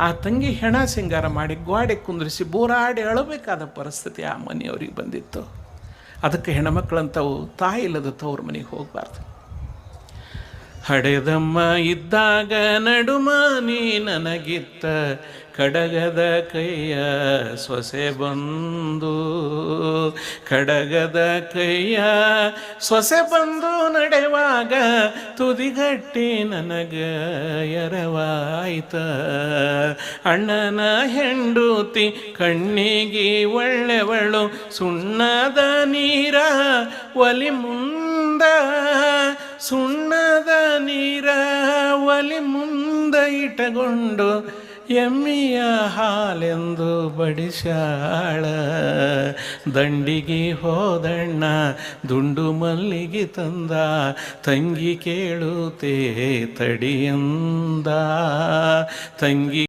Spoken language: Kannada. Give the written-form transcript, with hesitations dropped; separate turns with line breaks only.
ಆ ತಂಗಿ ಹೆಣ ಸಿಂಗಾರ ಮಾಡಿ ಗ್ವಾಡೆ ಕುಂದ್ರಿಸಿ ಬೋರಾಡಿ ಅಳಬೇಕಾದ ಪರಿಸ್ಥಿತಿ ಆ ಮನೆಯವ್ರಿಗೆ ಬಂದಿತ್ತು. ಅದಕ್ಕೆ ಹೆಣ್ಮಕ್ಳಂತವು ತಾಯಿ ಇಲ್ಲದ ತವ್ರ ಮನೆಗೆ ಹೋಗಬಾರ್ದು. ಹಡೆದಮ್ಮ ಇದ್ದಾಗ ನಡುಮನಿ ನನಗಿತ್ತ ಕಡಗದ ಕೈಯ ಸೊಸೆ ಬಂದು, ಕಡಗದ ಕೈಯ ಸೊಸೆ ಬಂದು ನಡೆವಾಗ ತುದಿಗಟ್ಟಿ ನನಗ ಎರವಾಯ್ತ. ಅಣ್ಣನ ಹೆಂಡುತಿ ಕಣ್ಣಿಗೆ ಒಳ್ಳೆವಳು ಸುಣ್ಣದ ನೀರ ಒಲಿ ಮುಂದ, ಸುಣ್ಣದ ನೀರ ಒಲಿ ಮುಂದ ಇಟ್ಟುಕೊಂಡು ಎಮ್ಮಿಯ ಹಾಲೆಂದು ಬಡಿಸಾಳ. ದಂಡಿಗೆ ಹೋದಣ್ಣ ದುಂಡು ಮಲ್ಲಿಗೆ ತಂದ, ತಂಗಿ ಕೇಳುತ್ತೆ ತಡಿಯಂದ. ತಂಗಿ